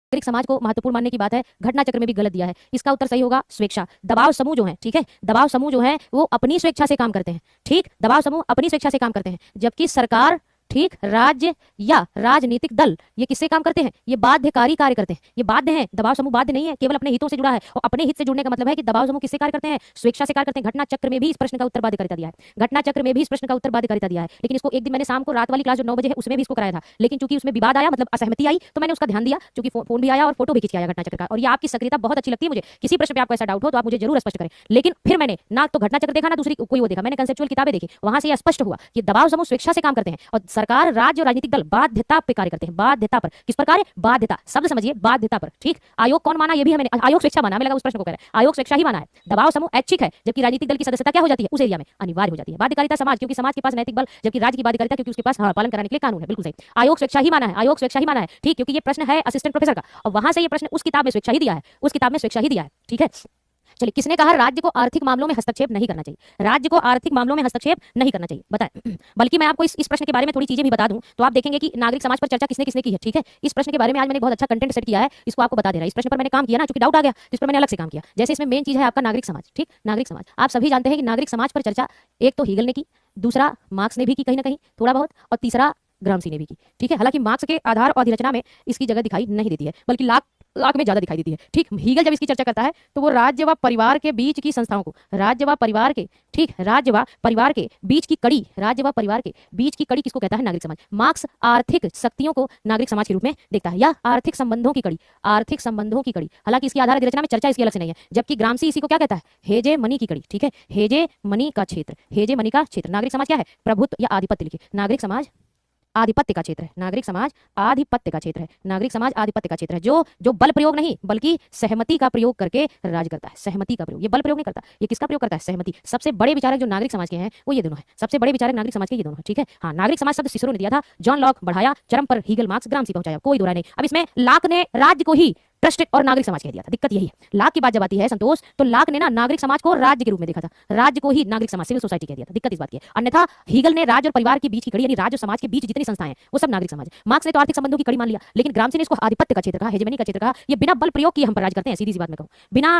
नागरिक समाज को महत्वपूर्ण मानने की बात है, घटना चक्र में भी गलत दिया है। इसका उत्तर सही होगा स्वेच्छा। दबाव समूह जो है, ठीक है, दबाव समूह जो है वो अपनी स्वेच्छा से काम करते हैं। ठीक, दबाव समूह अपनी स्वेच्छा से काम करते हैं, जबकि सरकार, ठीक, राज्य या राजनीतिक दल ये किससे काम करते हैं? ये बाध्यकारी कार्य करते हैं। ये बाध्य है, दबाव समूह बाध्य नहीं है, केवल अपने हितों से जुड़ा है। और अपने हित से जुड़ने का मतलब है कि दबाव समूह किससे कार्य करते हैं? स्वेच्छा से कार्य करते हैं। घटना चक्र में भी इस प्रश्न का उत्तर बाध्यकारिता दिया है। घटना चक्र में भी इस प्रश्न का उत्तर बाध्यकारिता दिया है। लेकिन इसको एक दिन मैंने शाम को रात वाली क्लास जो 9 बजे है उसमें भी इसको कराया था, लेकिन चूंकि उसमें विवाद आया, मतलब असहमति आई, तो मैंने उसका ध्यान दिया, क्योंकि फोन भी आया और फोटो भी खींच के आया घटना चक्र का। और ये आपकी सक्रियता बहुत अच्छी लगती है मुझे। किसी प्रश्न पे आपको ऐसा डाउट हो तो आप मुझे जरूर स्पष्ट करें। लेकिन फिर मैंने ना तो घटना चक्र देखा, ना दूसरी कोई वो देखा, मैंने कंसेप्चुअल किताबें देखी, वहां से यह स्पष्ट हुआ कि दबाव समूह स्वेच्छा से काम करते हैं और सरकार, राज्य और राजनीतिक दल बाध्यता पे कार्य करते हैं। बाध्यता पर, किस पर कार्य? बाध्यता, शब्द समझिए, बाध्यता पर। ठीक, आयोग कौन माना? ये भी हमें आयोग स्वेच्छा माना, हमें लगा उस प्रश्न को कह रहा है, आयोग स्वेच्छा ही माना है। दबाव समूह ऐच्छिक है, जबकि राजनीतिक दल की सदस्यता क्या हो जाती है? उस एरिया में अनिवार्य हो जाती है। बाध्यकारिता समाज, क्योंकि समाज के पास नैतिक बल, जबकि राज्य की बाध्यकारिता क्योंकि उसके पास पालन कराने के लिए कानून है। बिल्कुल सही, आयोग स्वेच्छा ही माना है, आयोग स्वेच्छा ही माना है। ठीक, क्योंकि ये प्रश्न है असिस्टेंट प्रोफेसर का और वहां से ये प्रश्न उस किताब में स्वेच्छा ही दिया है, उस किताब में स्वेच्छा ही दिया है। ठीक है, चलिए, किसने कहा राज्य को आर्थिक मामलों में हस्तक्षेप नहीं करना चाहिए? राज्य को आर्थिक मामलों में हस्तक्षेप नहीं करना चाहिए, बताएं। बल्कि मैं आपको इस प्रश्न के बारे में थोड़ी चीजें भी बता दूं तो आप देखेंगे कि नागरिक समाज पर चर्चा किसने किसने की है। ठीक है, इस प्रश्न के बारे में आज मैंने बहुत अच्छा कंटेंट सेट किया है, इसको आपको बता दे रहा है। इस प्रश्न पर मैंने काम किया ना, क्योंकि डाउट आ गया, इस पर मैंने अलग से काम किया। जैसे इसमें मेन चीज है आपका नागरिक समाज। ठीक, नागरिक समाज, आप सभी जानते हैं कि नागरिक समाज पर चर्चा एक तो हीगल ने की, दूसरा मार्क्स ने भी की कहीं ना कहीं थोड़ा बहुत, और तीसरा ग्रामसी ने भी की। ठीक है, हालांकि मार्क्स के आधार और अधिरचना में इसकी जगह दिखाई नहीं देती है, बल्कि लाख लाख में ज्यादा दिखाई देती है। ठीक, हीगल जब इसकी चर्चा करता है तो वो राज्य व परिवार के बीच की संस्थाओं को, राज्य व परिवार के, ठीक, राज्य व परिवार के बीच की कड़ी, राज्य व परिवार के बीच की कड़ी किसको कहता है? नागरिक समाज। मार्क्स आर्थिक शक्तियों को नागरिक समाज के रूप में देखता है, या आर्थिक संबंधों की कड़ी, आर्थिक संबंधों की कड़ी। हालांकि इसकी आधार अधिरचना में चर्चा इसकी अलग से नहीं है, जबकि ग्रामसी इसी को क्या कहता है? हेजे मनी की कड़ी। ठीक है, हेजे मनी का क्षेत्र, हेजे मनी का क्षेत्र। नागरिक समाज क्या है? प्रभुत्व या आधिपत्य लिखिए, नागरिक समाज आधिपत्य का क्षेत्र है। नागरिक समाज आधिपत्य का क्षेत्र है, नागरिक समाज आधिपत्य का क्षेत्र है, जो जो बल प्रयोग नहीं बल्कि सहमति का प्रयोग करके राज करता है। सहमति का प्रयोग, ये बल प्रयोग नहीं करता, ये किसका प्रयोग करता है? सहमति। सबसे बड़े विचारक जो नागरिक समाज के हैं वो ये दोनों हैं, सबसे बड़े विचारक नागरिक समाज के ये दोनों हैं। ठीक है, हाँ, नागरिक समाज शब्द सिसरो ने दिया था, जॉन लॉक बढ़ाया, चरम पर हीगल, मार्क्स, ग्रामसी पहुंचाया, कोई दो राय नहीं। अब इसमें लाक ने राज्य को ही ट्रस्ट और नागरिक समाज कह दिया था। दिक्कत यही है, लाक की बात जब आती है संतोष, तो लाक ने ना नागरिक समाज को राज्य के रूप में देखा था, राज्य को ही नागरिक समाज, सिविल सोसाइटी कह दिया था। दिक्कत इस बात की है। अन्यथा हीगल ने राज्य और परिवार के बीच की कड़ी, यानी राज्य और समाज के बीच जितनी संस्थाएं हैं वो सब नागरिक समाज है। मार्क्स ने तो आर्थिक संबंधों की कड़ी मान लिया, लेकिन ग्रामसी ने इसको आधिपत्य का क्षेत्र कहा, हेजेमनी का क्षेत्र कहा। ये बिना बल प्रयोग किए हम पर राज करते हैं, सीधी सी बात में कहूं, बिना